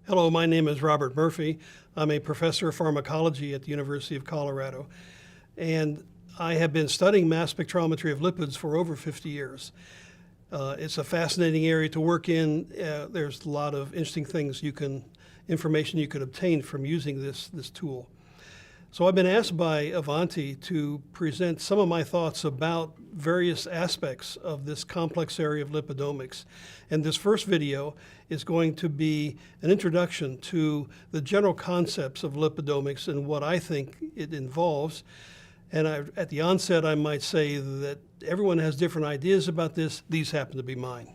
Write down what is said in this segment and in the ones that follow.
Hello, my name is Robert Murphy. I'm a professor of pharmacology at the University of Colorado, and I have been studying mass spectrometry of lipids for over 50 years. It's a fascinating area to work in. There's a lot of interesting things information you could obtain from using this tool. So I've been asked by Avanti to present some of my thoughts about various aspects of this complex area of lipidomics. And this first video is going to be an introduction to the general concepts of lipidomics and what I think it involves. And at the onset, I might say that everyone has different ideas about this. These happen to be mine.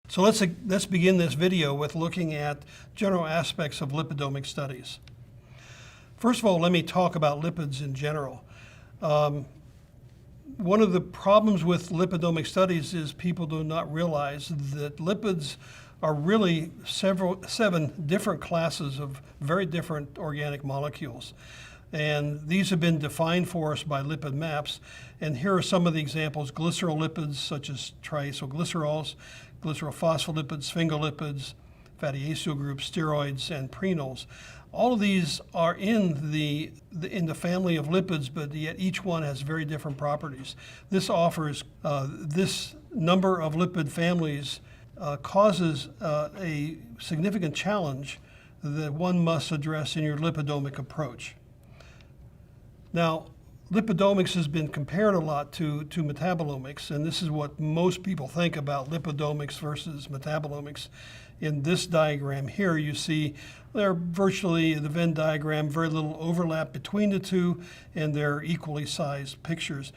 So let's begin this video with looking at general aspects of lipidomic studies. First of all, let me talk about lipids in general. One of the problems with lipidomic studies is people do not realize that lipids are really seven different classes of very different organic molecules. And these have been defined for us by lipid maps. And here are some of the examples: glycerolipids, such as triacylglycerols, glycerophospholipids, sphingolipids, fatty acyl groups, steroids, and prenols. All of these are in the family of lipids, but yet each one has very different properties. This offers this number of lipid families causes a significant challenge that one must address in your lipidomic approach. Now, lipidomics has been compared a lot to metabolomics, and this is what most people think about lipidomics versus metabolomics. In this diagram here, you see they're virtually, the Venn diagram, very little overlap between the two, and they're equally sized pictures.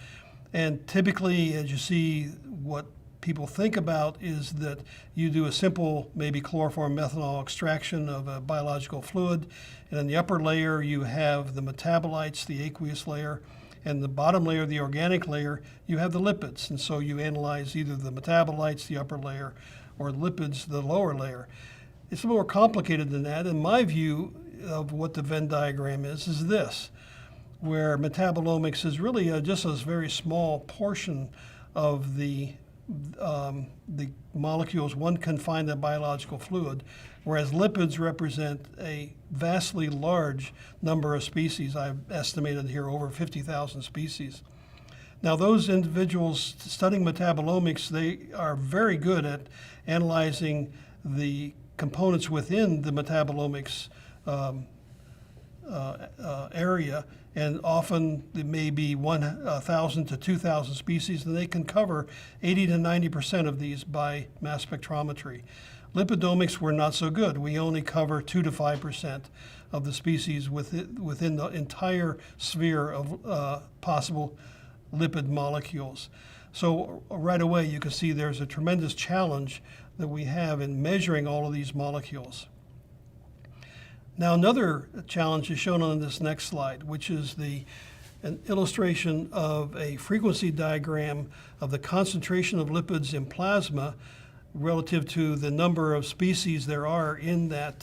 And typically, as you see, what people think about is that you do a simple, maybe chloroform methanol extraction of a biological fluid, and in the upper layer you have the metabolites, the aqueous layer, and the bottom layer, the organic layer, you have the lipids. And so you analyze either the metabolites, the upper layer, or lipids, the lower layer. It's more complicated than that. In my view of what the Venn diagram is this, where metabolomics is really just a very small portion of the molecules one can find in biological fluid, whereas lipids represent a vastly large number of species. I've estimated here over 50,000 species. Now, those individuals studying metabolomics, they are very good at analyzing the components within the metabolomics area, and often it may be 1,000 to 2,000 species, and they can cover 80 to 90% of these by mass spectrometry. Lipidomics were not so good. We only cover 2 to 5% of the species within the entire sphere of possible lipid molecules. So right away you can see there's a tremendous challenge that we have in measuring all of these molecules. Now, another challenge is shown on this next slide, which is an illustration of a frequency diagram of the concentration of lipids in plasma relative to the number of species there are in that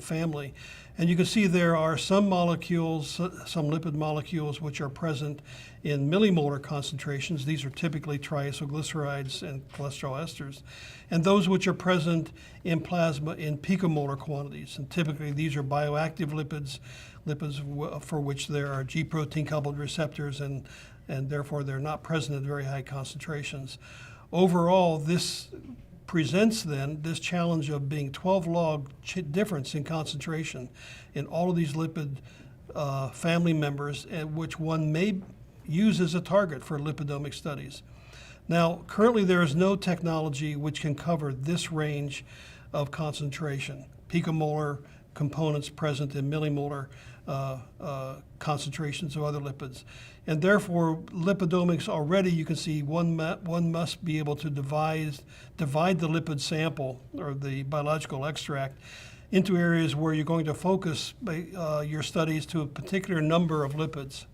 family. And you can see there are some molecules, some lipid molecules, which are present in millimolar concentrations. These are typically triacylglycerides and cholesterol esters. And those which are present in plasma in picomolar quantities. And typically these are bioactive lipids for which there are G protein coupled receptors, and therefore they're not present at very high concentrations. Overall, this presents then this challenge of being 12 log difference in concentration in all of these lipid family members, which one may use as a target for lipidomic studies. Now, currently there is no technology which can cover this range of concentration, picomolar components present in millimolar concentrations of other lipids. And therefore, lipidomics already, you can see one must be able to divide the lipid sample or the biological extract into areas where you're going to focus your studies to a particular number of lipids.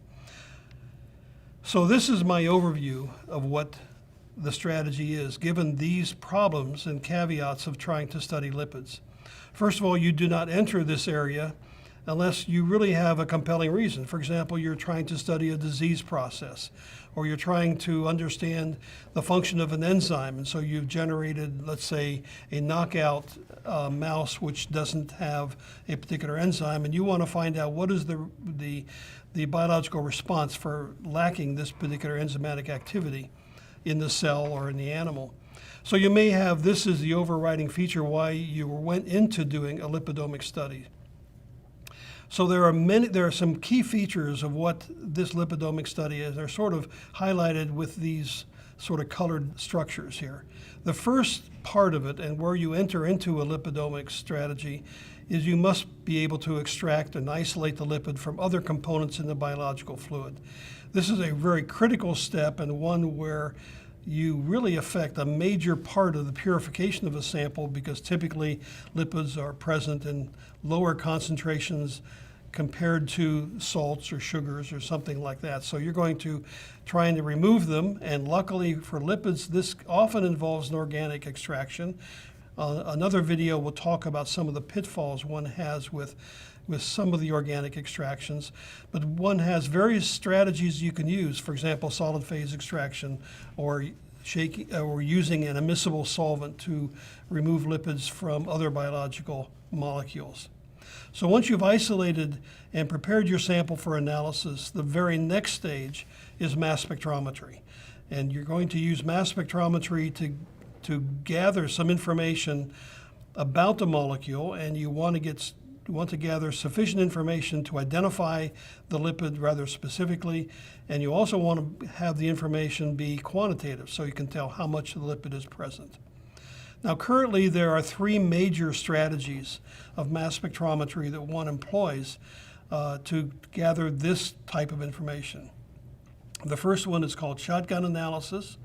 So this is my overview of what the strategy is, given these problems and caveats of trying to study lipids. First of all, you do not enter this area unless you really have a compelling reason. For example, you're trying to study a disease process, or you're trying to understand the function of an enzyme, and so you've generated, let's say, a knockout mouse which doesn't have a particular enzyme, and you want to find out what is the biological response for lacking this particular enzymatic activity in the cell or in the animal. So you may have this as the overriding feature why you went into doing a lipidomic study. So there are some key features of what this lipidomic study is. They're sort of highlighted with these sort of colored structures here. The first part of it, and where you enter into a lipidomic strategy, is you must be able to extract and isolate the lipid from other components in the biological fluid. This is a very critical step, and one where you really affect a major part of the purification of a sample, because typically lipids are present in lower concentrations compared to salts or sugars or something like that. So you're going to trying to remove them, and luckily for lipids, this often involves an organic extraction. Another video will talk about some of the pitfalls one has with some of the organic extractions, but one has various strategies you can use. For example, solid phase extraction, or using an immiscible solvent to remove lipids from other biological molecules. So once you've isolated and prepared your sample for analysis, the very next stage is mass spectrometry. And you're going to use mass spectrometry to gather some information about the molecule, and you want to gather sufficient information to identify the lipid rather specifically, and you also want to have the information be quantitative so you can tell how much of the lipid is present. Now, currently there are three major strategies of mass spectrometry that one employs to gather this type of information. The first one is called shotgun analysis.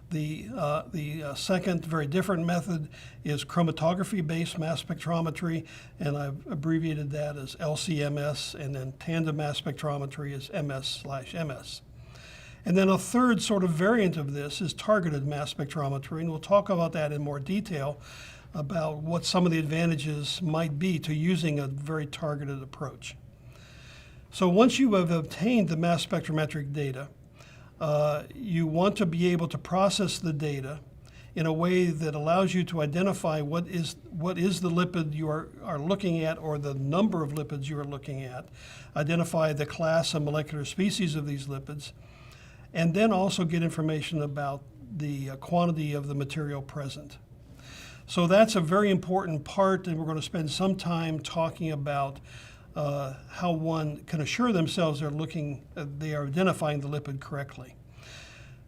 The second, very different method is chromatography-based mass spectrometry, and I've abbreviated that as LC-MS, and then tandem mass spectrometry is MS/MS. And then a third sort of variant of this is targeted mass spectrometry, and we'll talk about that in more detail, about what some of the advantages might be to using a very targeted approach. So once you have obtained the mass spectrometric data, you want to be able to process the data in a way that allows you to identify what is the lipid you are looking at, or the number of lipids you are looking at, identify the class and molecular species of these lipids, and then also get information about the quantity of the material present. So that's a very important part, and we're going to spend some time talking about how one can assure themselves they are identifying the lipid correctly.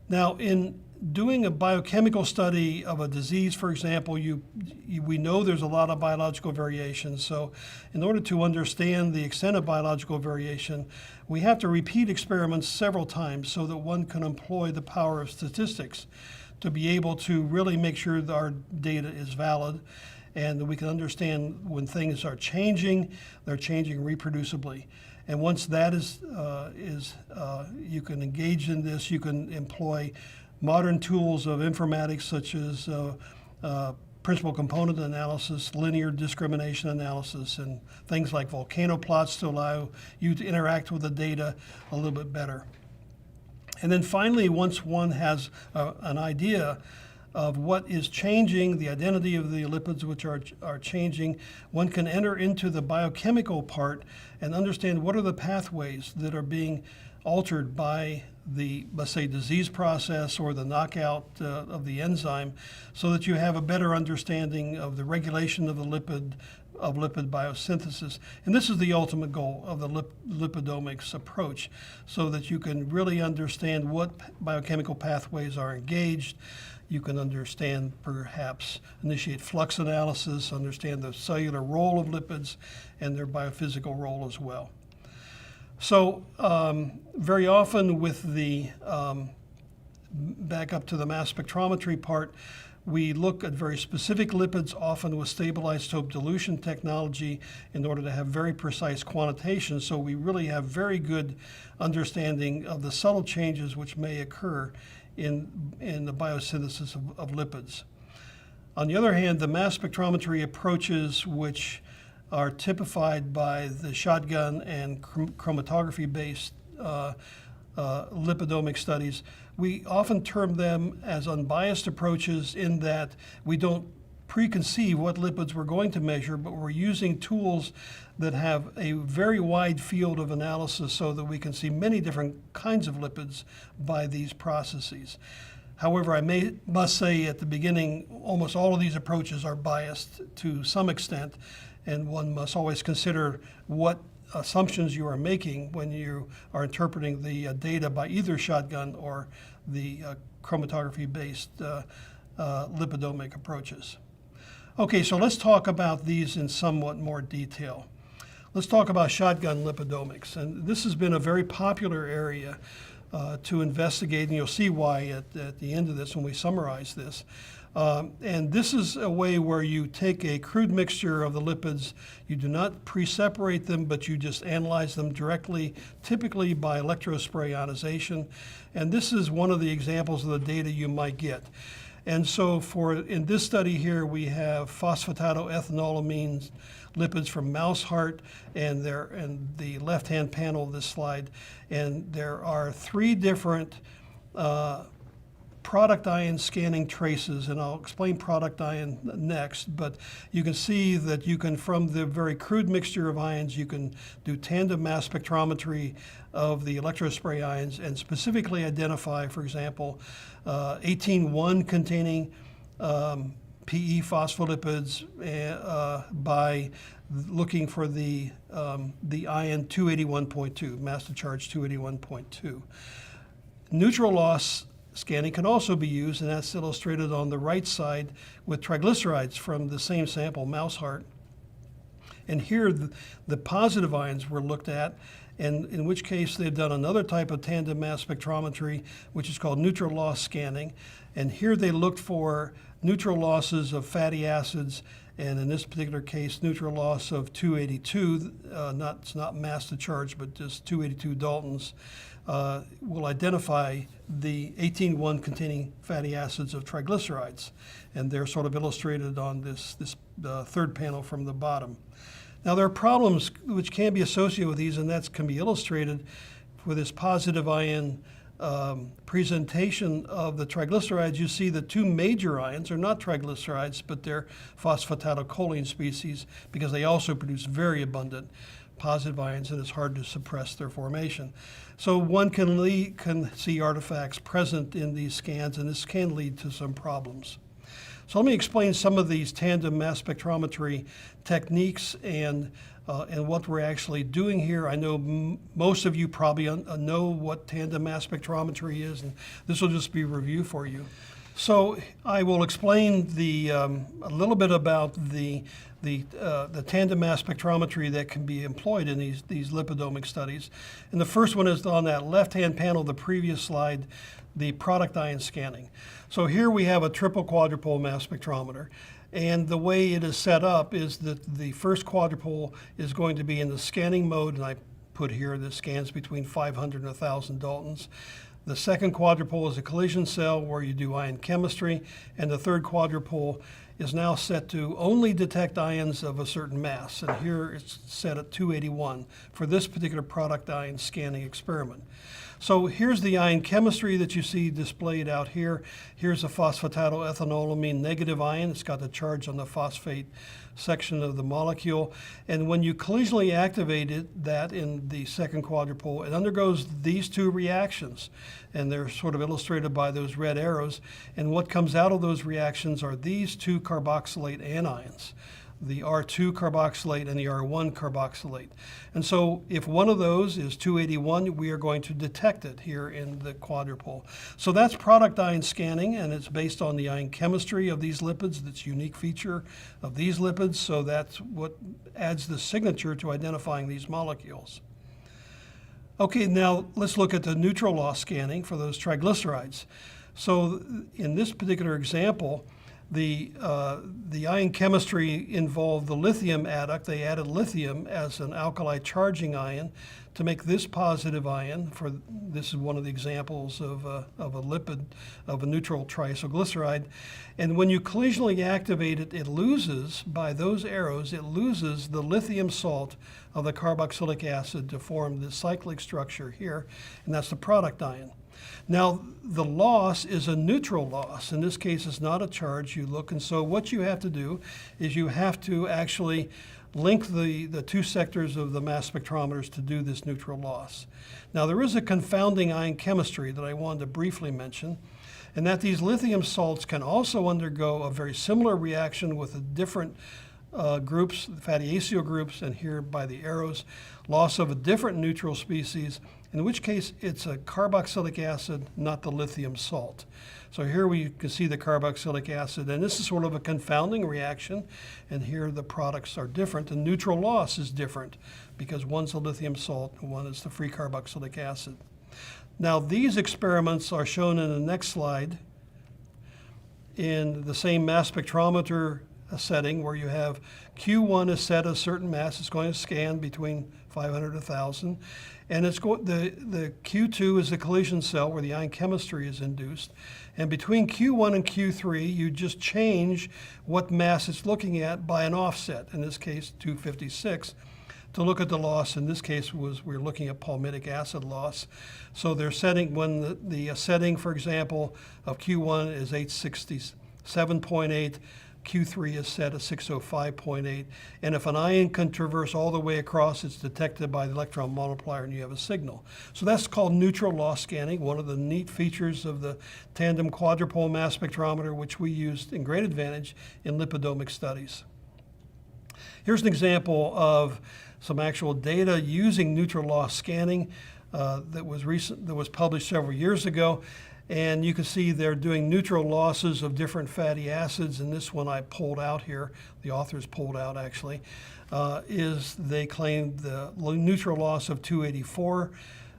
Now, in doing a biochemical study of a disease, for example, we know there's a lot of biological variation. So in order to understand the extent of biological variation, we have to repeat experiments several times so that one can employ the power of statistics to be able to really make sure that our data is valid, and that we can understand when things are changing, they're changing reproducibly. And once that you can engage in this, you can employ modern tools of informatics such as principal component analysis, linear discrimination analysis, and things like volcano plots to allow you to interact with the data a little bit better. And then finally, once one has an idea of what is changing, the identity of the lipids which are changing, one can enter into the biochemical part and understand what are the pathways that are being altered by the, let's say, disease process or the knockout of the enzyme, so that you have a better understanding of the regulation of the lipid biosynthesis. And this is the ultimate goal of the lipidomics approach, so that you can really understand what biochemical pathways are engaged. You can understand, perhaps, initiate flux analysis, understand the cellular role of lipids and their biophysical role as well. So very often with the, back up to the mass spectrometry part, we look at very specific lipids, often with stabilized-isotope dilution technology, in order to have very precise quantitation. So we really have very good understanding of the subtle changes which may occur in the biosynthesis of lipids. On the other hand, the mass spectrometry approaches which are typified by the shotgun and chromatography-based lipidomic studies. We often term them as unbiased approaches in that we don't preconceive what lipids we're going to measure, but we're using tools that have a very wide field of analysis so that we can see many different kinds of lipids by these processes. However, I must say at the beginning, almost all of these approaches are biased to some extent, and one must always consider what assumptions you are making when you are interpreting the data by either shotgun or the chromatography-based lipidomic approaches. Okay, so let's talk about these in somewhat more detail. Let's talk about shotgun lipidomics, and this has been a very popular area to investigate, and you'll see why at the end of this when we summarize this. And this is a way where you take a crude mixture of the lipids, you do not pre-separate them, but you just analyze them directly, typically by electrospray ionization. And this is one of the examples of the data you might get. And so in this study here, we have phosphatidylethanolamine lipids from mouse heart, and they're in the left-hand panel of this slide. And there are 3 different product ion scanning traces, and I'll explain product ion next, but you can see that you can, from the very crude mixture of ions, you can do tandem mass spectrometry of the electrospray ions and specifically identify, for example, 18-1 containing PE phospholipids by looking for the ion 281.2, mass to charge 281.2. Neutral loss scanning can also be used, and that's illustrated on the right side with triglycerides from the same sample, mouse heart. And here the positive ions were looked at, and in which case they've done another type of tandem mass spectrometry, which is called neutral loss scanning. And here they looked for neutral losses of fatty acids, and in this particular case, neutral loss of 282, it's not mass to charge, but just 282 Daltons, will identify the 18-1 containing fatty acids of triglycerides. And they're sort of illustrated on this third panel from the bottom. Now, there are problems which can be associated with these, and that can be illustrated with this positive ion presentation of the triglycerides. You see the 2 major ions are not triglycerides, but they're phosphatidylcholine species, because they also produce very abundant positive ions, and it's hard to suppress their formation. So one can see artifacts present in these scans, and this can lead to some problems. So let me explain some of these tandem mass spectrometry techniques and what we're actually doing here. I know most of you probably know what tandem mass spectrometry is, and this will just be a review for you. So I will explain a little bit about the tandem mass spectrometry that can be employed in these lipidomic studies. And the first one is on that left-hand panel of the previous slide, the product ion scanning. So here we have a triple quadrupole mass spectrometer. And the way it is set up is that the first quadrupole is going to be in the scanning mode, and I put here the scans between 500 and 1,000 Daltons. The second quadrupole is a collision cell where you do ion chemistry, and the third quadrupole is now set to only detect ions of a certain mass, and here it's set at 281 for this particular product ion scanning experiment. So here's the ion chemistry that you see displayed out here. Here's a phosphatidylethanolamine negative ion. It's got the charge on the phosphate section of the molecule. And when you collisionally activate that in the second quadrupole, it undergoes these 2 reactions. And they're sort of illustrated by those red arrows. And what comes out of those reactions are these 2 carboxylate anions, the R2 carboxylate and the R1 carboxylate. And so if one of those is 281, we are going to detect it here in the quadrupole. So that's product ion scanning, and it's based on the ion chemistry of these lipids, that's a unique feature of these lipids, so that's what adds the signature to identifying these molecules. Okay, now let's look at the neutral loss scanning for those triglycerides. So in this particular example, The ion chemistry involved the lithium adduct. They added lithium as an alkali charging ion to make this positive ion. This is one of the examples of a lipid, of a neutral triacylglyceride. And when you collisionally activate it, it loses, by those arrows, it loses the lithium salt of the carboxylic acid to form this cyclic structure here, and that's the product ion. Now, the loss is a neutral loss. In this case, it's not a charge. You look, and so what you have to do is you have to actually link the two sectors of the mass spectrometers to do this neutral loss. Now, there is a confounding ion chemistry that I wanted to briefly mention, and that these lithium salts can also undergo a very similar reaction with the different groups, the fatty acyl groups, and here by the arrows, loss of a different neutral species, in which case it's a carboxylic acid, not the lithium salt. So here we can see the carboxylic acid, and this is sort of a confounding reaction, and here the products are different. The neutral loss is different because one's the lithium salt and one is the free carboxylic acid. Now, these experiments are shown in the next slide in the same mass spectrometer setting where you have Q1 is set a certain mass. It's going to scan between 500 to 1,000. And the Q2 is the collision cell where the ion chemistry is induced. And between Q1 and Q3, you just change what mass it's looking at by an offset, in this case 256, to look at the loss. In this case we're looking at palmitic acid loss. So they're setting, when the setting, for example, of Q1 is 867.8, Q3 is set at 605.8, and if an ion can traverse all the way across, it's detected by the electron multiplier and you have a signal. So that's called neutral loss scanning, one of the neat features of the tandem quadrupole mass spectrometer, which we used in great advantage in lipidomic studies. Here's an example of some actual data using neutral loss scanning that was published several years ago. And you can see they're doing neutral losses of different fatty acids, and this one I pulled out here, the authors pulled out actually, is they claimed the neutral loss of 284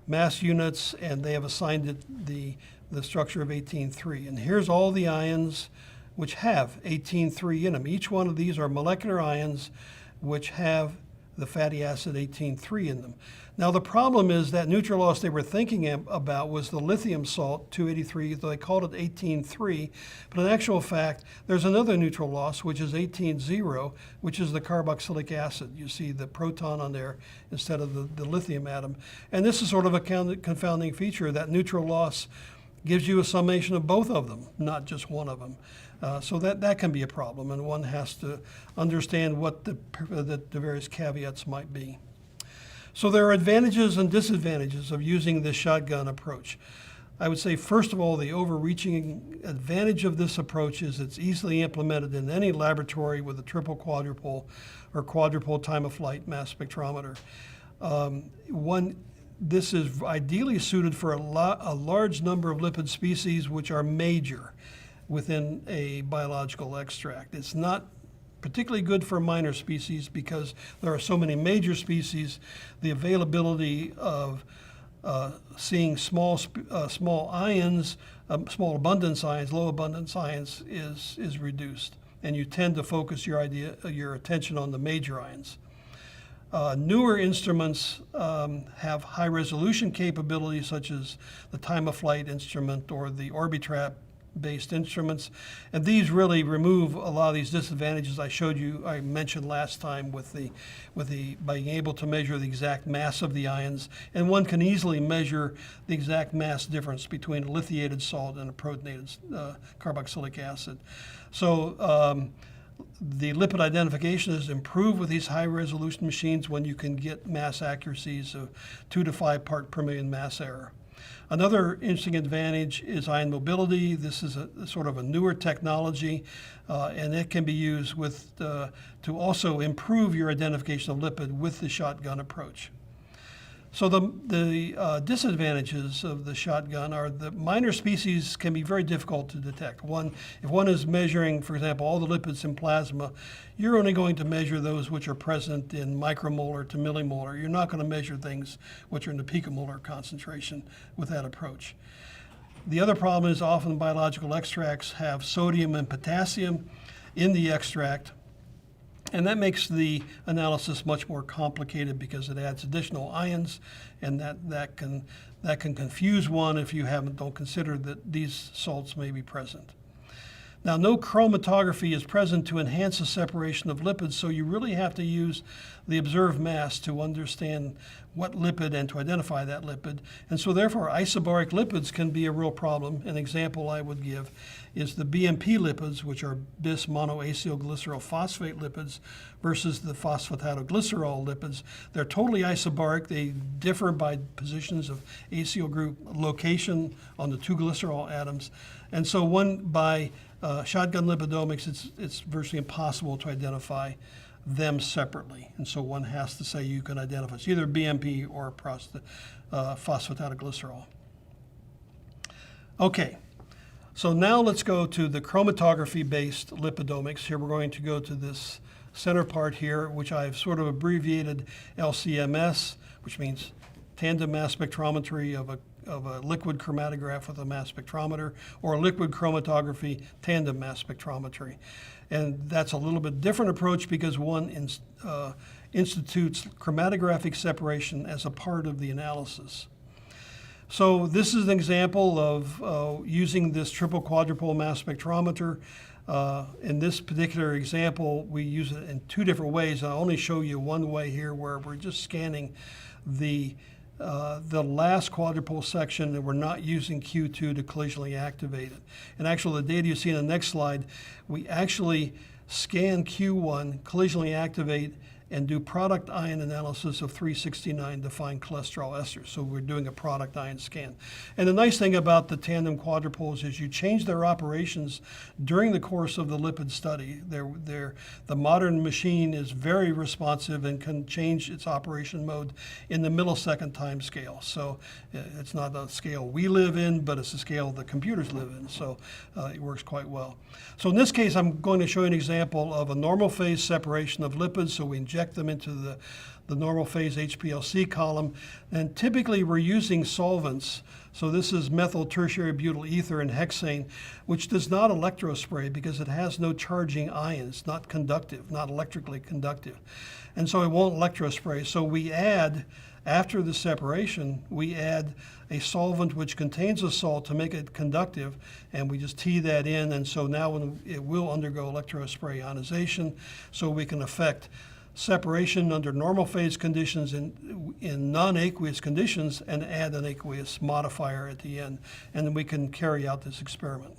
mass units, and they have assigned it the structure of 18,3. And here's all the ions which have 18,3 in them. Each one of these are molecular ions which have the fatty acid 18,3 in them. Now the problem is that neutral loss they were thinking about was the lithium salt, 283, though they called it 18,3, but in actual fact, there's another neutral loss, which is 18,0, which is the carboxylic acid. You see the proton on there instead of the lithium atom. And this is sort of a confounding feature, that neutral loss gives you a summation of both of them, not just one of them. So that can be a problem, and one has to understand what the various caveats might be. So there are advantages and disadvantages of using this shotgun approach. I would say, first of all, the overreaching advantage of this approach is it's easily implemented in any laboratory with a triple quadrupole or quadrupole time of flight mass spectrometer. This is ideally suited for a large number of lipid species which are major within a biological extract. It's not particularly good for minor species because there are so many major species. The availability of seeing small ions, small abundance ions, low abundance ions is reduced, and you tend to focus your attention on the major ions. Newer instruments have high resolution capabilities, such as the time of flight instrument or the Orbitrap based instruments, and these really remove a lot of these disadvantages I mentioned last time with being able to measure the exact mass of the ions, and one can easily measure the exact mass difference between a lithiated salt and a protonated carboxylic acid. So the lipid identification is improved with these high resolution machines when you can get mass accuracies of 2 to 5 part per million mass error. Another interesting advantage is ion mobility. This is a sort of a newer technology, and it can be used to also improve your identification of lipid with the shotgun approach. So the disadvantages of the shotgun are that minor species can be very difficult to detect. If one is measuring, for example, all the lipids in plasma, you're only going to measure those which are present in micromolar to millimolar. You're not going to measure things which are in the picomolar concentration with that approach. The other problem is often biological extracts have sodium and potassium in the extract, and that makes the analysis much more complicated because it adds additional ions, and that can confuse one if you don't consider that these salts may be present. Now, no chromatography is present to enhance the separation of lipids, so you really have to use the observed mass to understand what lipid and to identify that lipid. And so therefore, isobaric lipids can be a real problem. An example I would give is the BMP lipids, which are bis monoacylglycerol phosphate lipids, versus the phosphatidoglycerol lipids. They're totally isobaric. They differ by positions of acyl group location on the two glycerol atoms. And so by shotgun lipidomics, it's virtually impossible to identify them separately. And so one has to say you can identify it's either BMP or phosphatidoglycerol. Okay, so now let's go to the chromatography-based lipidomics. Here we're going to go to this center part here, which I've sort of abbreviated LCMS, which means tandem mass spectrometry of a liquid chromatograph with a mass spectrometer, or liquid chromatography tandem mass spectrometry. And that's a little bit different approach because one institutes chromatographic separation as a part of the analysis. So this is an example of using this triple quadrupole mass spectrometer. In this particular example, we use it in two different ways. I'll only show you one way here where we're just scanning the last quadrupole section, and we're not using Q2 to collisionally activate it. And actually, the data you see in the next slide, we actually scan Q1, collisionally activate, and do product ion analysis of 369 to find cholesterol esters. So we're doing a product ion scan. And the nice thing about the tandem quadrupoles is you change their operations during the course of the lipid study. The modern machine is very responsive and can change its operation mode in the millisecond time scale. So it's not a scale we live in, but it's a scale the computers live in. So it works quite well. So in this case, I'm going to show you an example of a normal phase separation of lipids. So we inject them into the normal phase HPLC column. And typically we're using solvents. So this is methyl tertiary butyl ether and hexane, which does not electrospray because it has no charging ions, not conductive, not electrically conductive. And so it won't electrospray. So we add, after the separation, we add a solvent which contains a salt to make it conductive, and we just tea that in, and so now when it will undergo electrospray ionization, so we can affect separation under normal phase conditions in non-aqueous conditions and add an aqueous modifier at the end, and then we can carry out this experiment.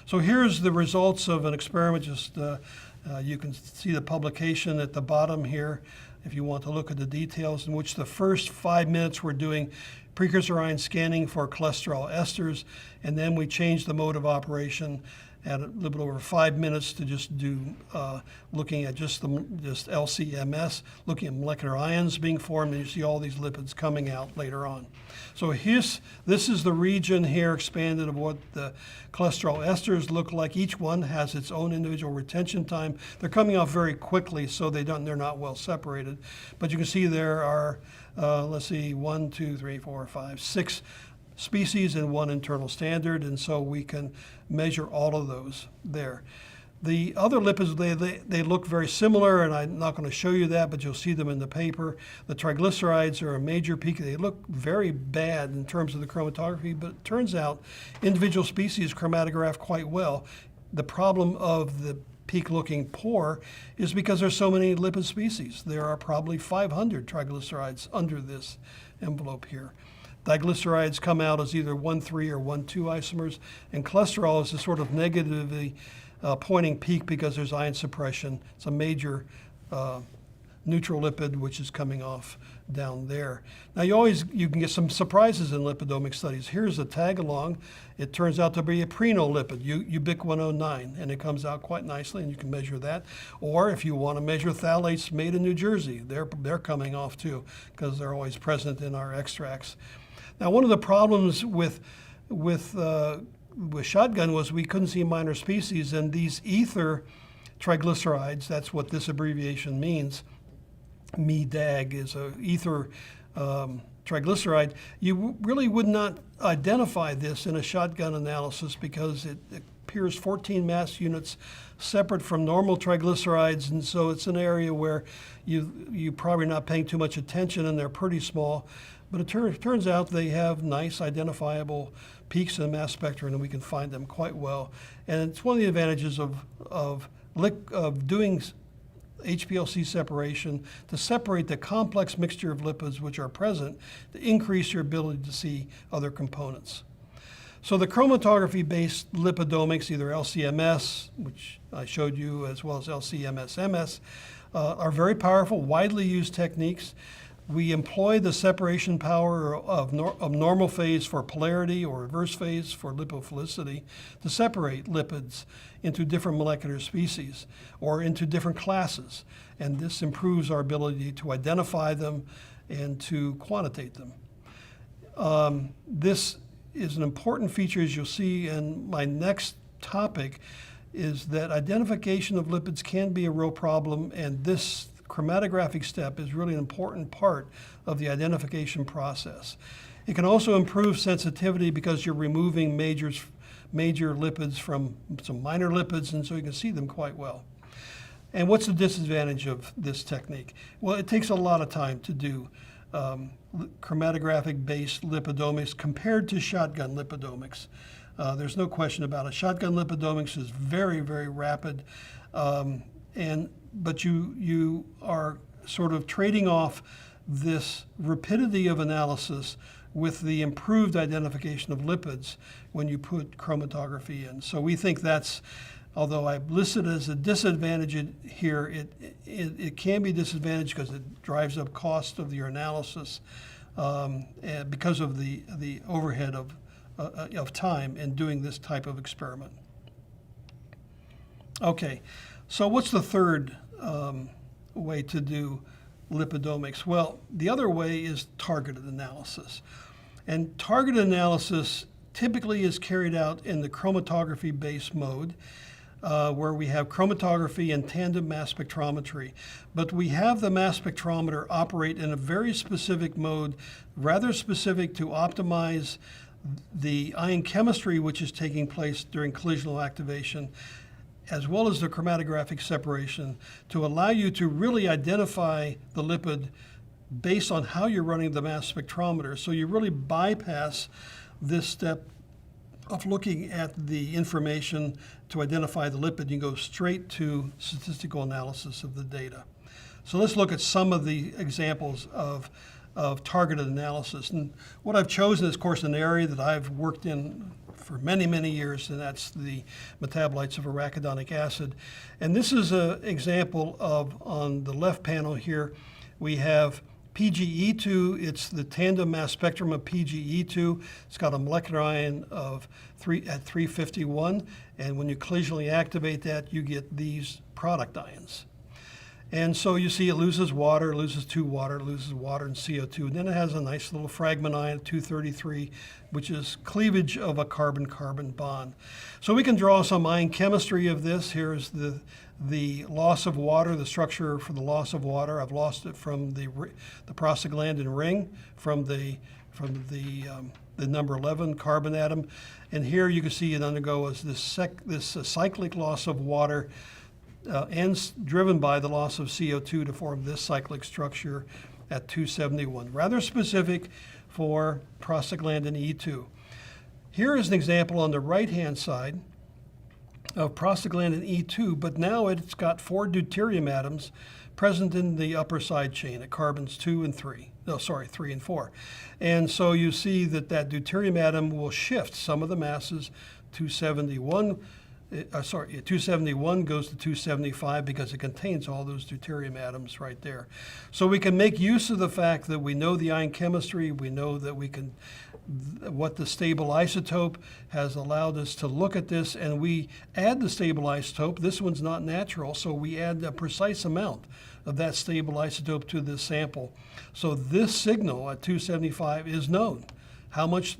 So here's the results of an experiment. You can see the publication at the bottom here if you want to look at the details, in which the first 5 minutes we're doing precursor ion scanning for cholesterol esters, and then we change the mode of operation at a little bit over 5 minutes to just do looking at just LCMS, looking at molecular ions being formed, and you see all these lipids coming out later on. So this is the region here expanded of what the cholesterol esters look like. Each one has its own individual retention time. They're coming off very quickly, so they're not well separated. But you can see there are, let's see, 1, 2, 3, 4, 5, 6 species and one internal standard, and so we can measure all of those there. The other lipids, they look very similar, and I'm not going to show you that, but you'll see them in the paper. The triglycerides are a major peak. They look very bad in terms of the chromatography, but it turns out individual species chromatograph quite well. The problem of the peak looking poor is because there's so many lipid species. There are probably 500 triglycerides under this envelope here. Diglycerides come out as either 1,3 or 1,2 isomers, and cholesterol is a sort of negatively pointing peak because there's ion suppression. It's a major neutral lipid which is coming off down there. Now you can get some surprises in lipidomic studies. Here's a tag along. It turns out to be a prenolipid, ubiq-109, and it comes out quite nicely, and you can measure that. Or if you want to measure phthalates made in New Jersey, they're coming off too because they're always present in our extracts. Now, one of the problems with shotgun was we couldn't see minor species, and these ether triglycerides, that's what this abbreviation means. MEDAG is a ether triglyceride, you really would not identify this in a shotgun analysis because it appears 14 mass units separate from normal triglycerides, and so it's an area where you're probably not paying too much attention, and they're pretty small. But it turns out they have nice identifiable peaks in the mass spectrum, and we can find them quite well. And it's one of the advantages of doing HPLC separation, to separate the complex mixture of lipids which are present, to increase your ability to see other components. So the chromatography-based lipidomics, either LC-MS, which I showed you, as well as LC-MS-MS, are very powerful, widely used techniques. We employ the separation power of normal phase for polarity or reverse phase for lipophilicity to separate lipids into different molecular species or into different classes. And this improves our ability to identify them and to quantitate them. This is an important feature, as you'll see in my next topic, is that identification of lipids can be a real problem, and this chromatographic step is really an important part of the identification process. It can also improve sensitivity because you're removing major lipids from some minor lipids, and so you can see them quite well. And what's the disadvantage of this technique? Well, it takes a lot of time to do chromatographic-based lipidomics compared to shotgun lipidomics. There's no question about it. Shotgun lipidomics is very, very rapid, but you are sort of trading off this rapidity of analysis with the improved identification of lipids when you put chromatography in. So we think that's, although I've listed as a disadvantage here, it can be disadvantaged because it drives up cost of your analysis and because of the overhead of time in doing this type of experiment. Okay, so what's the third way to do lipidomics? Well, the other way is targeted analysis. And targeted analysis typically is carried out in the chromatography-based mode, where we have chromatography and tandem mass spectrometry. But we have the mass spectrometer operate in a very specific mode, rather specific to optimize the ion chemistry which is taking place during collisional activation, as well as the chromatographic separation, to allow you to really identify the lipid based on how you're running the mass spectrometer. So you really bypass this step of looking at the information to identify the lipid. You go straight to statistical analysis of the data. So let's look at some of the examples of targeted analysis. And what I've chosen is, of course, an area that I've worked in for many, many years, and that's the metabolites of arachidonic acid. And this is an example of, on the left panel here, we have PGE2. It's the tandem mass spectrum of PGE2. It's got a molecular ion of 351, and when you collisionally activate that, you get these product ions. And so you see it loses water, loses water and CO2. And then it has a nice little fragment ion, 233, which is cleavage of a carbon-carbon bond. So we can draw some ion chemistry of this. Here's the loss of water, the structure for the loss of water. I've lost it from the prostaglandin ring, from the number 11 carbon atom. And here you can see it undergoes this cyclic loss of water, and driven by the loss of CO2 to form this cyclic structure at 271, rather specific for prostaglandin E2. Here is an example on the right-hand side of prostaglandin E2, but now it's got 4 deuterium atoms present in the upper side chain at carbons 2 and 3. No, sorry, 3 and 4. And so you see that deuterium atom will shift some of the masses. 271 goes to 275 because it contains all those deuterium atoms right there. So we can make use of the fact that we know the ion chemistry, we know that what the stable isotope has allowed us to look at this, and we add the stable isotope. This one's not natural, so we add a precise amount of that stable isotope to this sample. So this signal at 275 is known. How much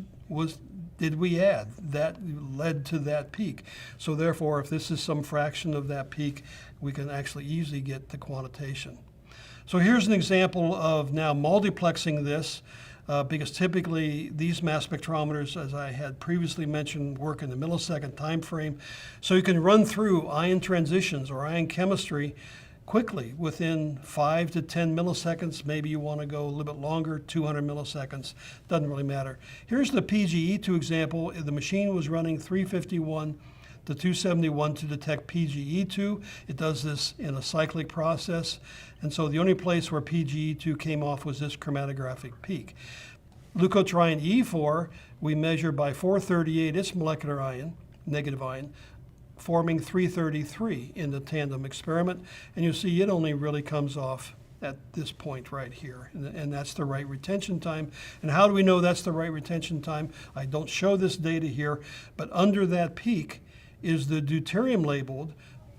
did we add that led to that peak? So therefore, if this is some fraction of that peak, we can actually easily get the quantitation. So here's an example of now multiplexing this. because typically these mass spectrometers, as I had previously mentioned, work in the millisecond time frame. So you can run through ion transitions or ion chemistry quickly within 5 to 10 milliseconds. Maybe you want to go a little bit longer, 200 milliseconds, doesn't really matter. Here's the PGE2 example. The machine was running 351 to 271 to detect PGE2. It does this in a cyclic process. And so the only place where PGE2 came off was this chromatographic peak. Leukotriene E4, we measure by 438 its molecular ion, negative ion, forming 333 in the tandem experiment. And you see it only really comes off at this point right here, and that's the right retention time. And how do we know that's the right retention time? I don't show this data here, but under that peak is the deuterium labeled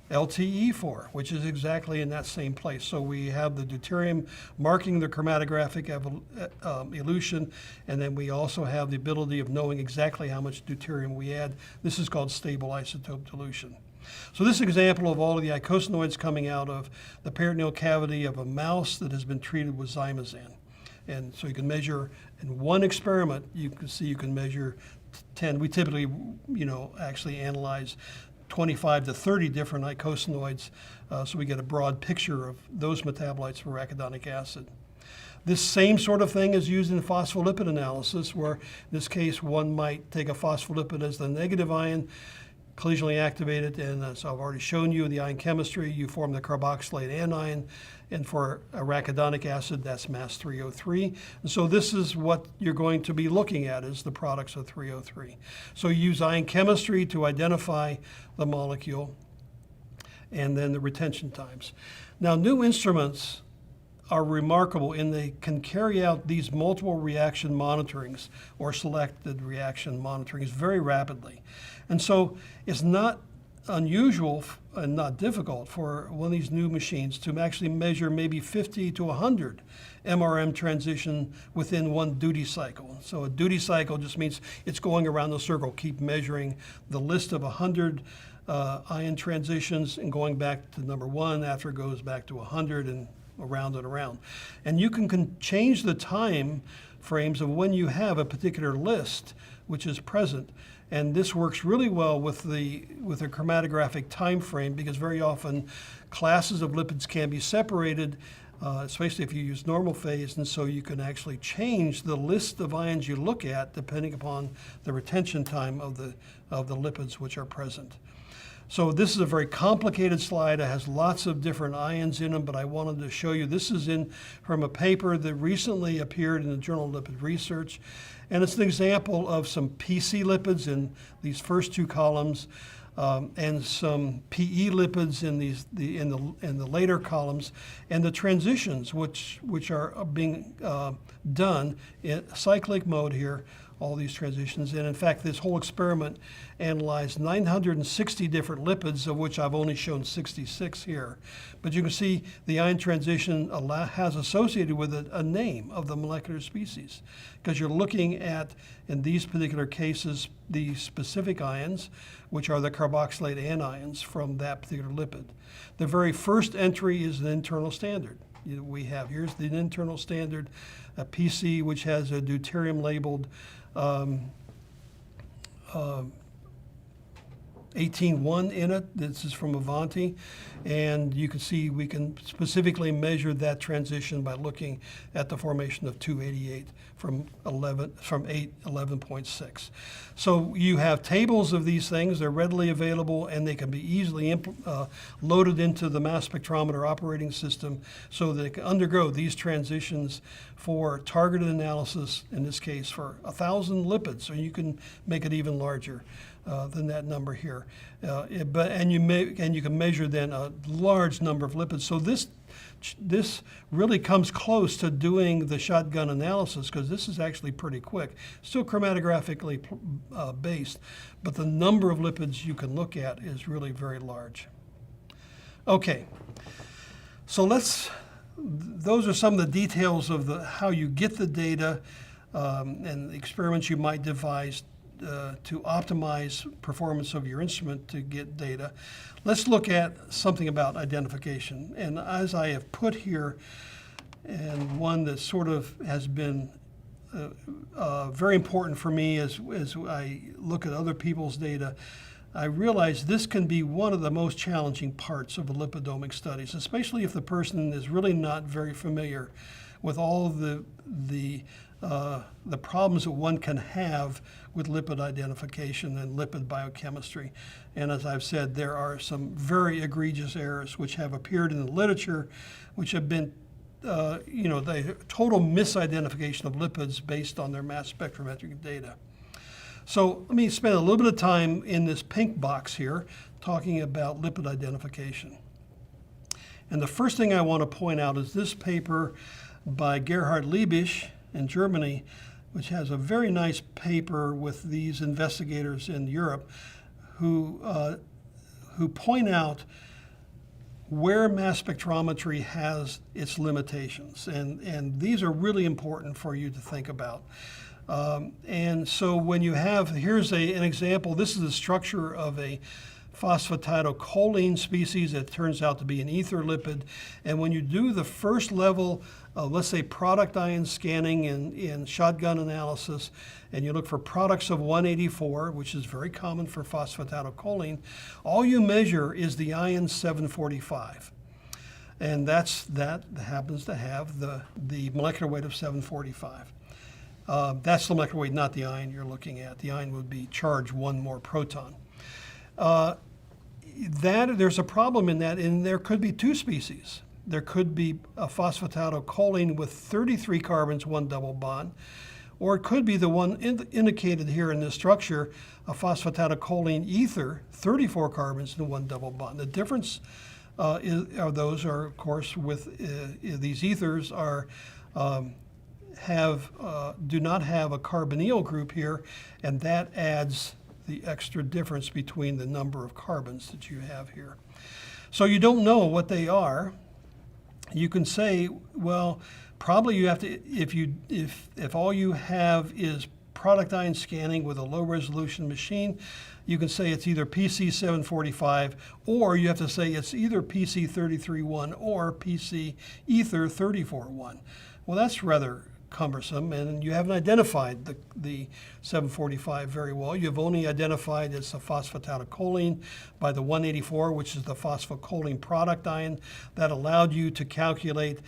LTE4, which is exactly in that same place. So we have the deuterium marking the chromatographic elution, and then we also have the ability of knowing exactly how much deuterium we add. This is called stable isotope dilution. So this example of all of the icosanoids coming out of the peritoneal cavity of a mouse that has been treated with Zymazan. And so you can measure in one experiment, you can see you can measure 10. We typically, actually analyze 25 to 30 different icosanoids, so we get a broad picture of those metabolites for arachidonic acid. This same sort of thing is used in phospholipid analysis, where in this case one might take a phospholipid as the negative ion, collisionally activated, and as I've already shown you in the ion chemistry, you form the carboxylate anion, and for arachidonic acid, that's mass 303. And so this is what you're going to be looking at, is the products of 303. So you use ion chemistry to identify the molecule, and then the retention times. Now, new instruments are remarkable in they can carry out these multiple reaction monitorings or selected reaction monitorings very rapidly. And so it's not unusual and not difficult for one of these new machines to actually measure maybe 50 to 100 MRM transition within one duty cycle. So a duty cycle just means it's going around the circle, keep measuring the list of 100 ion transitions and going back to number 1 after it goes back to 100 and around and around. And you can change the time frames of when you have a particular list which is present. And this works really well with the chromatographic time frame, because very often classes of lipids can be separated, especially if you use normal phase, and so you can actually change the list of ions you look at depending upon the retention time of the lipids which are present. So this is a very complicated slide. It has lots of different ions in them, but I wanted to show you, this is from a paper that recently appeared in the Journal of Lipid Research. And it's an example of some PC lipids in these first two columns, and some PE lipids in the later columns, and the transitions which are being done in cyclic mode here, all these transitions. And in fact, this whole experiment analyzed 960 different lipids, of which I've only shown 66 here. But you can see the ion transition has associated with it a name of the molecular species, because you're looking at, in these particular cases, the specific ions, which are the carboxylate anions from that particular lipid. The very first entry is the internal standard. Here's the internal standard, a PC, which has a deuterium labeled 18.1 in it. This is from Avanti, and you can see we can specifically measure that transition by looking at the formation of 288 from 11.6. So you have tables of these things. They're readily available, and they can be easily loaded into the mass spectrometer operating system, so that it can undergo these transitions for targeted analysis, in this case for 1,000 lipids, so you can make it even larger than that number here. And you can measure then a large number of lipids. So this really comes close to doing the shotgun analysis, because this is actually pretty quick. Still chromatographically based, but the number of lipids you can look at is really very large. Okay, so those are some of the details of how you get the data and the experiments you might devise to optimize performance of your instrument to get data. Let's look at something about identification. And as I have put here, and one that sort of has been very important for me as I look at other people's data. I realize this can be one of the most challenging parts of lipidomic studies, especially if the person is really not very familiar with all of the problems that one can have with lipid identification and lipid biochemistry. And as I've said, there are some very egregious errors which have appeared in the literature, which have been the total misidentification of lipids based on their mass spectrometric data. So let me spend a little bit of time in this pink box here talking about lipid identification. And the first thing I want to point out is this paper by Gerhard Liebisch in Germany, which has a very nice paper with these investigators in Europe who point out where mass spectrometry has its limitations. And these are really important for you to think about. And so when you have, here's an example, this is the structure of a phosphatidylcholine species that turns out to be an ether lipid. And when you do the first level of, let's say, product ion scanning in shotgun analysis, and you look for products of 184, which is very common for phosphatidylcholine, all you measure is the ion 745. And that happens to have the molecular weight of 745. That's the molecular weight, not the ion you're looking at. The ion would be charged one more proton. There's a problem in that, and there could be two species. There could be a phosphatidylcholine with 33 carbons, one double bond, or it could be the one indicated here in this structure, a phosphatidylcholine ether, 34 carbons and one double bond. The difference of course, with these ethers do not have a carbonyl group here, and that adds the extra difference between the number of carbons that you have here. So you don't know what they are. You can say, well, probably you have to, if all you have is product ion scanning with a low resolution machine, you can say it's either PC745, or you have to say it's either PC331 or PC ether 341. Well, that's rather cumbersome, and you haven't identified the 745 very well. You've only identified it's a phosphatidylcholine by the 184, which is the phosphocholine product ion. That allowed you to calculate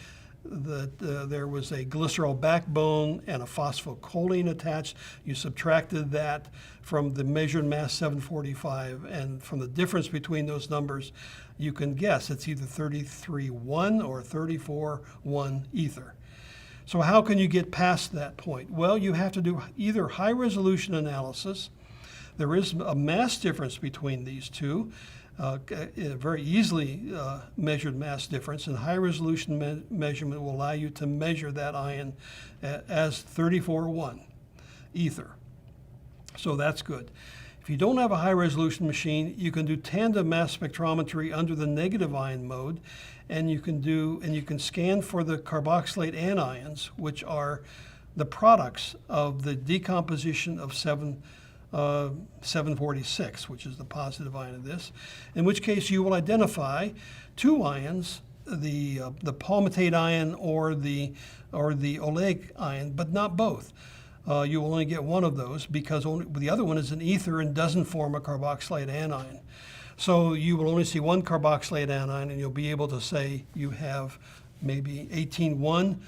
that there was a glycerol backbone and a phosphocholine attached. You subtracted that from the measured mass 745, and from the difference between those numbers, you can guess it's either 33.1 or 34.1 ether. So how can you get past that point? Well, you have to do either high-resolution analysis. There is a mass difference between these two, a very easily measured mass difference, and high-resolution measurement will allow you to measure that ion as 34.1 ether. So that's good. If you don't have a high-resolution machine, you can do tandem mass spectrometry under the negative ion mode, and you can scan for the carboxylate anions, which are the products of the decomposition of 746, which is the positive ion of this. In which case, you will identify two ions, the palmitate ion or the oleic ion, but not both. You will only get one of those because the other one is an ether and doesn't form a carboxylate anion. So you will only see one carboxylate anion, and you'll be able to say you have maybe 18.1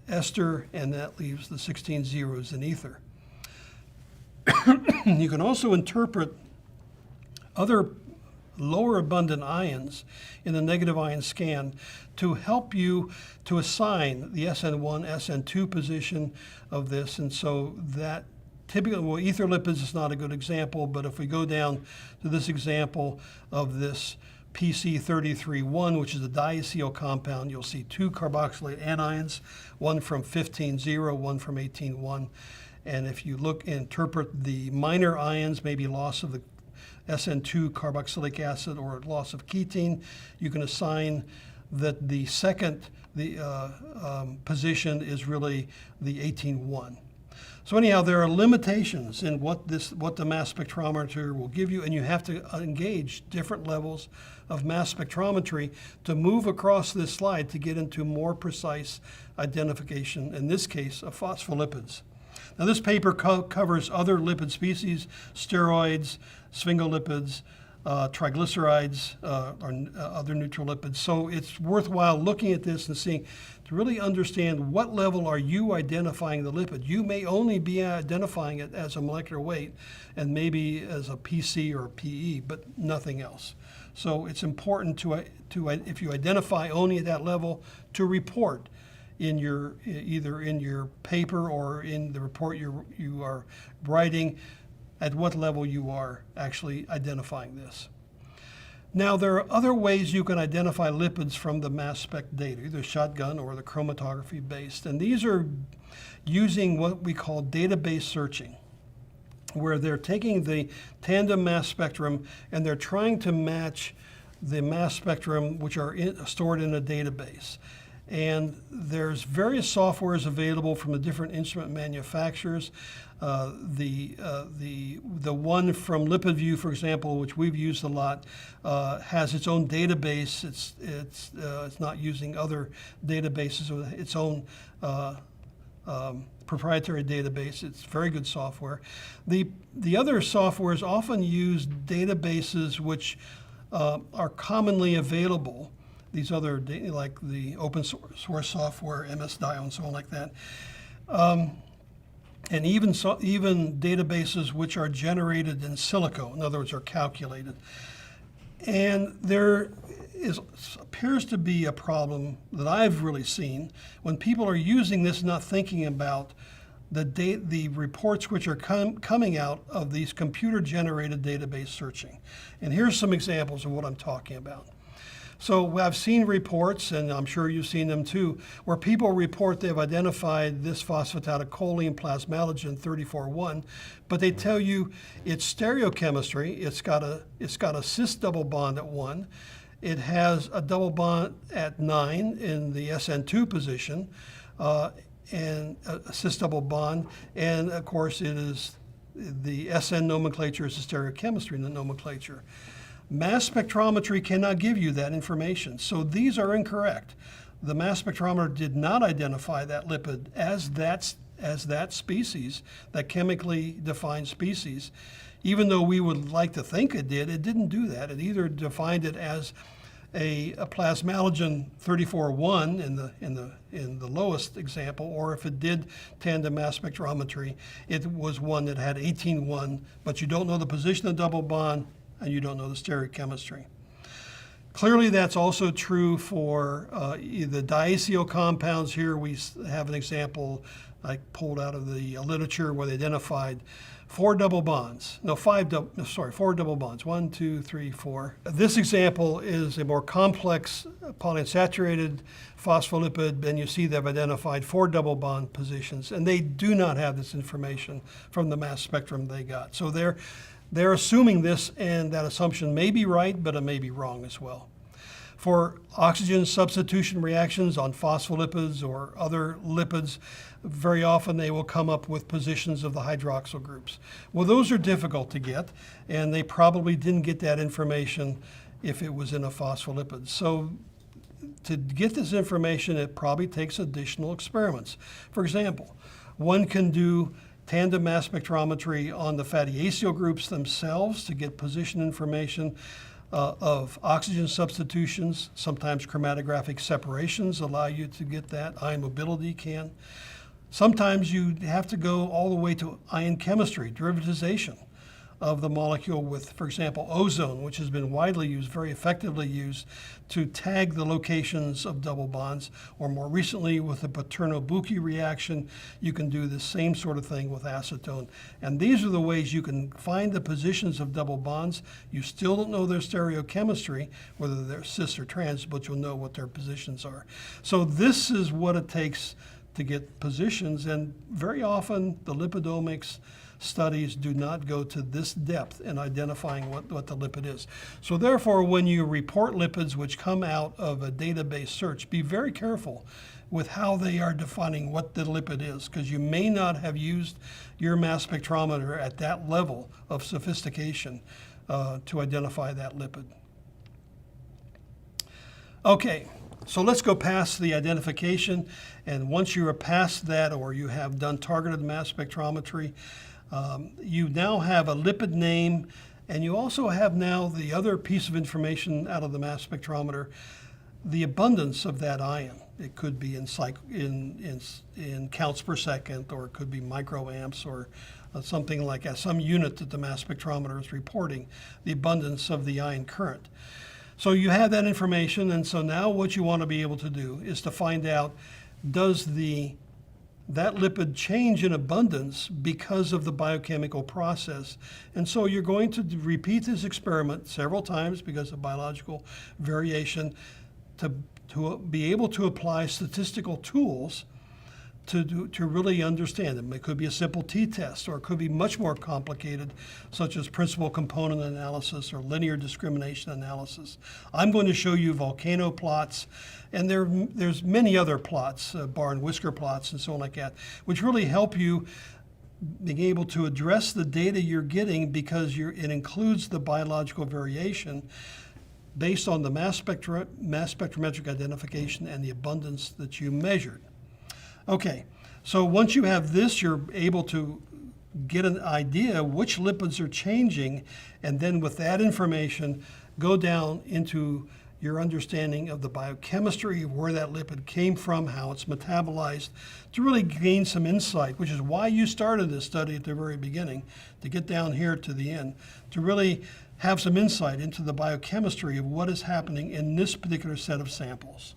ester, and that leaves the 16 zeros in ether. You can also interpret other lower abundant ions in the negative ion scan to help you to assign the SN1, SN2 position of this. And so that typically, well, ether lipids is not a good example, but if we go down to this example of this PC33.1, which is a diacetyl compound, you'll see two carboxylate anions, one from 15.0, one from 18.1. And if you interpret the minor ions, maybe loss of the SN2 carboxylic acid or loss of ketene, you can assign that the second position is really the 18.1. So anyhow, there are limitations in what the mass spectrometer will give you, and you have to engage different levels of mass spectrometry to move across this slide to get into more precise identification, in this case, of phospholipids. Now this paper covers other lipid species, steroids, sphingolipids, triglycerides, or other neutral lipids. So it's worthwhile looking at this and seeing to really understand what level are you identifying the lipid. You may only be identifying it as a molecular weight and maybe as a PC or a PE, but nothing else. So it's important to if you identify only at that level, to report in your either in your paper or in the report you are writing at what level you are actually identifying this. Now, there are other ways you can identify lipids from the mass spec data, either shotgun or the chromatography based. And these are using what we call database searching, where they're taking the tandem mass spectrum and they're trying to match the mass spectrum which are stored in a database. And there's various softwares available from the different instrument manufacturers. The one from LipidView, for example, which we've used a lot, has its own database. It's not using other databases with its own proprietary database. It's very good software. The other softwares often use databases which are commonly available. These other, like the open source software, MS-DIO and so on like that. And even databases which are generated in silico, in other words, are calculated. And there appears to be a problem that I've really seen when people are using this, not thinking about the reports which are coming out of these computer-generated database searching. And here's some examples of what I'm talking about. So I've seen reports, and I'm sure you've seen them too, where people report they've identified this phosphatidylcholine plasmalogen 34-1, but they tell you it's stereochemistry. It's got a cis double bond at 1. It has a double bond at 9 in the SN2 position, and a cis double bond, and of course it is the SN nomenclature is the stereochemistry in the nomenclature. Mass spectrometry cannot give you that information, so these are incorrect. The mass spectrometer did not identify that lipid as that species, that chemically defined species. Even though we would like to think it did, it didn't do that. It either defined it as a plasmalogen 34-1 in the lowest example, or if it did tandem mass spectrometry, it was one that had 18-1, but you don't know the position of the double bond, and you don't know the stereochemistry. Clearly, that's also true for the diacetyl compounds. Here we have an example I pulled out of the literature where they identified four double bonds. 4 double bonds. 1, 2, 3, 4. This example is a more complex polyunsaturated phospholipid, and you see they've identified 4 double bond positions, and they do not have this information from the mass spectrum they got. So they're assuming this, and that assumption may be right, but it may be wrong as well. For oxygen substitution reactions on phospholipids or other lipids, very often they will come up with positions of the hydroxyl groups. Well, those are difficult to get, and they probably didn't get that information if it was in a phospholipid. So to get this information, it probably takes additional experiments. For example, one can do tandem mass spectrometry on the fatty acyl groups themselves to get position information of oxygen substitutions. Sometimes chromatographic separations allow you to get that. Ion mobility can. Sometimes you have to go all the way to ion chemistry, derivatization of the molecule with, for example, ozone, which has been widely used, very effectively used, to tag the locations of double bonds. Or more recently, with the Paterno-Bucchi reaction, you can do the same sort of thing with acetone. And these are the ways you can find the positions of double bonds. You still don't know their stereochemistry, whether they're cis or trans, but you'll know what their positions are. So this is what it takes to get positions, and very often the lipidomics studies do not go to this depth in identifying what the lipid is. So therefore, when you report lipids which come out of a database search, be very careful with how they are defining what the lipid is, because you may not have used your mass spectrometer at that level of sophistication to identify that lipid. Okay, so let's go past the identification, and once you are past that, or you have done targeted mass spectrometry, you now have a lipid name, and you also have now the other piece of information out of the mass spectrometer, the abundance of that ion. It could be in counts per second, or it could be microamps, or something like that, some unit that the mass spectrometer is reporting, the abundance of the ion current. So you have that information, and so now what you want to be able to do is to find out, does that lipid change in abundance because of the biochemical process? And so you're going to repeat this experiment several times because of biological variation to be able to apply statistical tools to really understand them. It could be a simple t-test, or it could be much more complicated, such as principal component analysis or linear discrimination analysis. I'm going to show you volcano plots, and there's many other plots, bar and whisker plots and so on like that, which really help you being able to address the data you're getting, because it includes the biological variation based on the mass spectrometric identification and the abundance that you measured. Okay, so once you have this, you're able to get an idea which lipids are changing, and then with that information, go down into your understanding of the biochemistry of where that lipid came from, how it's metabolized, to really gain some insight, which is why you started this study at the very beginning, to get down here to the end, to really have some insight into the biochemistry of what is happening in this particular set of samples.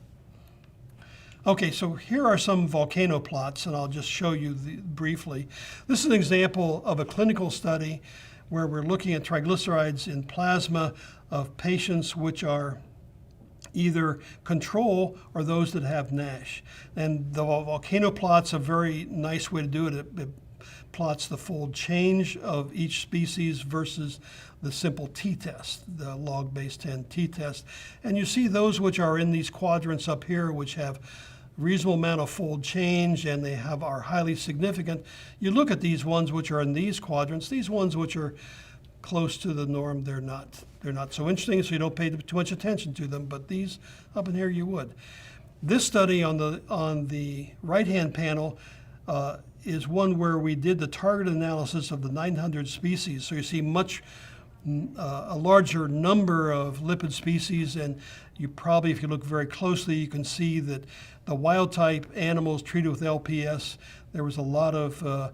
Okay, so here are some volcano plots, and I'll just show you briefly. This is an example of a clinical study where we're looking at triglycerides in plasma of patients which are either control or those that have NASH. And the volcano plot's a very nice way to do it. It plots the fold change of each species versus the simple t-test, the log base 10 t-test. And you see those which are in these quadrants up here, which have reasonable amount of fold change, and they are highly significant. You look at these ones which are in these quadrants, these ones which are close to the norm, they're not so interesting, so you don't pay too much attention to them, but these up in here you would. This study on the right-hand panel is one where we did the target analysis of the 900 species. So you see a larger number of lipid species, and you probably, if you look very closely, you can see that the wild type animals treated with LPS, there was a lot of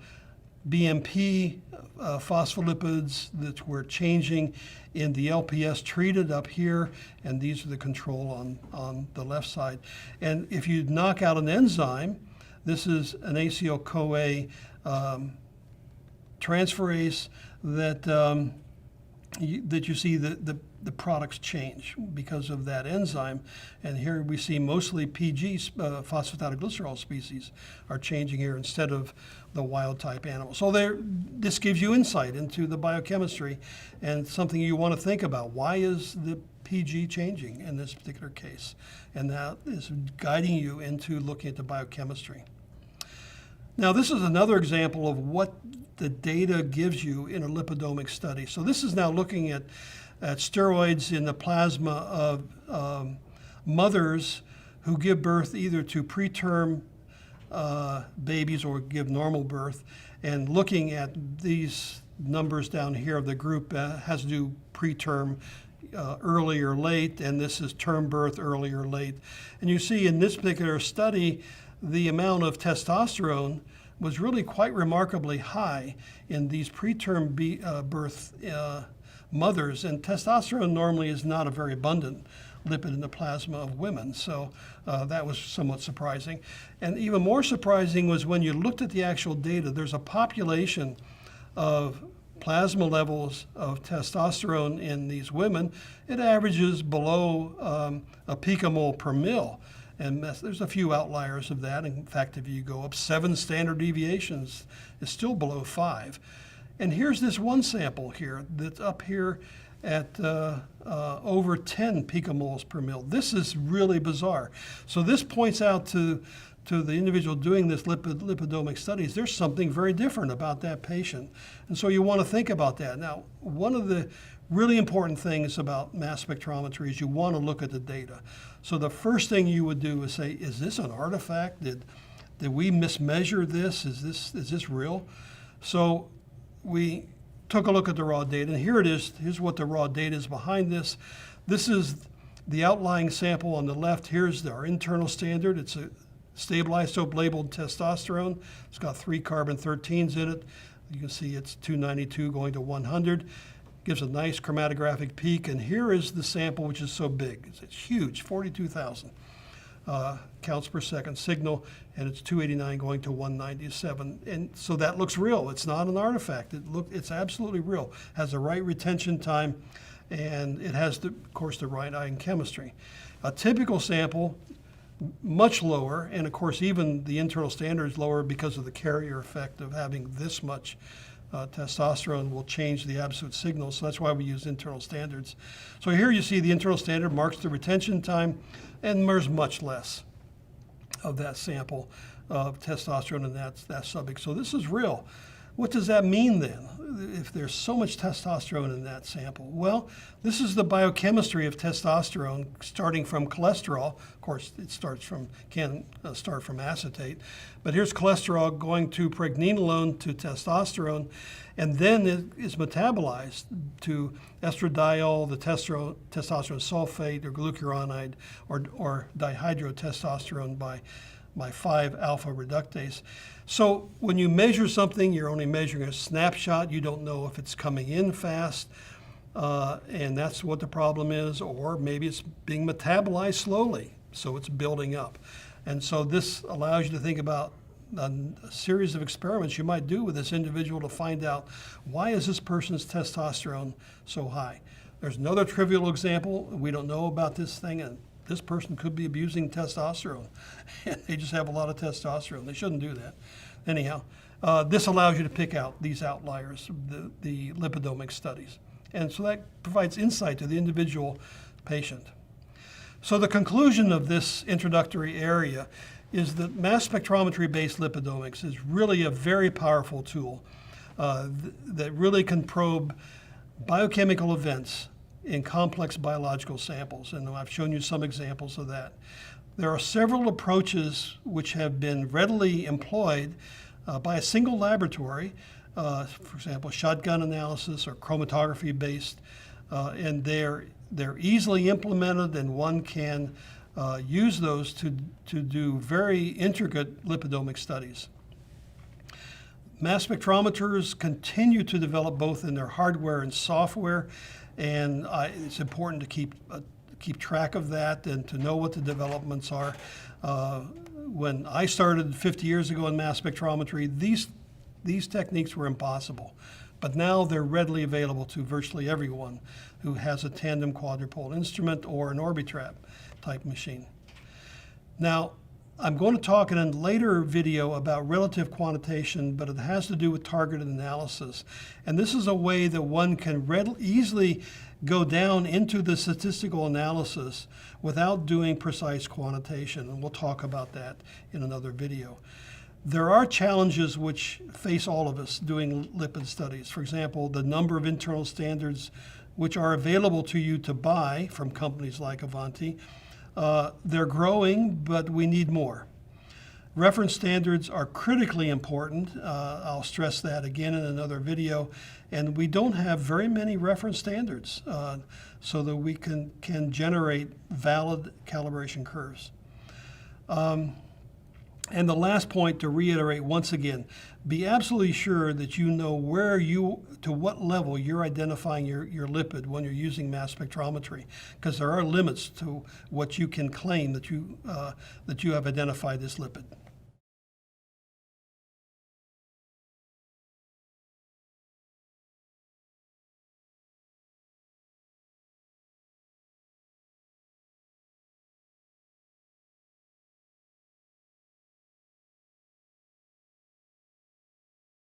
BMP phospholipids that were changing in the LPS treated up here, and these are the control on the left side. And if you knock out an enzyme, this is an ACL-CoA transferase that you see the products change because of that enzyme. And here we see mostly PG, phosphatidylglycerol species, are changing here instead of the wild type animals. So this gives you insight into the biochemistry and something you want to think about. Why is the PG changing in this particular case? And that is guiding you into looking at the biochemistry. Now, this is another example of what the data gives you in a lipidomic study. So this is now looking at steroids in the plasma of mothers who give birth either to preterm babies or give normal birth, and looking at these numbers down here of the group has to do preterm, early or late, and this is term birth, early or late. And you see in this particular study, the amount of testosterone was really quite remarkably high in these preterm birth mothers, and testosterone normally is not a very abundant lipid in the plasma of women, so that was somewhat surprising. And even more surprising was when you looked at the actual data, there's a population of plasma levels of testosterone in these women. It averages below a picomole per mil. And there's a few outliers of that. In fact, if you go up 7 standard deviations, it's still below 5. And here's this one sample here that's up here at over 10 picomoles per mil. This is really bizarre. So this points out to to the individual doing this lipidomic studies, there's something very different about that patient. And so you want to think about that. Now, one of the really important things about mass spectrometry is you want to look at the data. So the first thing you would do is say, is this an artifact? Did we mismeasure this? Is this real? So we took a look at the raw data, and here it is. Here's what the raw data is behind this. This is the outlying sample on the left. Here's our internal standard. It's a stable isotope labeled testosterone. It's got 3 carbon 13s in it. You can see it's 292 going to 100. Gives a nice chromatographic peak. And here is the sample, which is so big. It's huge, 42,000 counts per second signal, and it's 289 going to 197. And so that looks real. It's not an artifact. It's absolutely real. Has the right retention time, and it has, of course, the right ion chemistry. A typical sample, much lower, and of course even the internal standard is lower because of the carrier effect of having this much testosterone will change the absolute signal, so that's why we use internal standards. So here you see the internal standard marks the retention time, and there's much less of that sample of testosterone in that subject. So this is real. What does that mean then, if there's so much testosterone in that sample? Well, this is the biochemistry of testosterone starting from cholesterol. Of course, it can start from acetate. But here's cholesterol going to pregnenolone to testosterone, and then it is metabolized to estradiol, the testosterone sulfate, or glucuronide, or dihydrotestosterone by 5-alpha reductase. So when you measure something, you're only measuring a snapshot. You don't know if it's coming in fast, and that's what the problem is, or maybe it's being metabolized slowly, so it's building up. And so this allows you to think about a series of experiments you might do with this individual to find out, why is this person's testosterone so high? There's another trivial example. We don't know about this thing, and this person could be abusing testosterone. They just have a lot of testosterone. They shouldn't do that. Anyhow, this allows you to pick out these outliers, the lipidomic studies. And so that provides insight to the individual patient. So the conclusion of this introductory area is that mass spectrometry-based lipidomics is really a very powerful tool that really can probe biochemical events in complex biological samples, and I've shown you some examples of that. There are several approaches which have been readily employed by a single laboratory, for example, shotgun analysis or chromatography-based, and they're easily implemented, and one can use those to do very intricate lipidomic studies. Mass spectrometers continue to develop both in their hardware and software, and it's important to keep track of that and to know what the developments are. When I started 50 years ago in mass spectrometry, these techniques were impossible, but now they're readily available to virtually everyone who has a tandem quadrupole instrument or an Orbitrap type machine. Now, I'm going to talk in a later video about relative quantitation, but it has to do with targeted analysis. And this is a way that one can easily go down into the statistical analysis without doing precise quantitation. And we'll talk about that in another video. There are challenges which face all of us doing lipid studies. For example, the number of internal standards which are available to you to buy from companies like Avanti. They're growing, but we need more. Reference standards are critically important. I'll stress that again in another video. And we don't have very many reference standards so that we can generate valid calibration curves. And the last point, to reiterate once again, be absolutely sure that you know to what level you're identifying your lipid when you're using mass spectrometry, because there are limits to what you can claim that you have identified this lipid.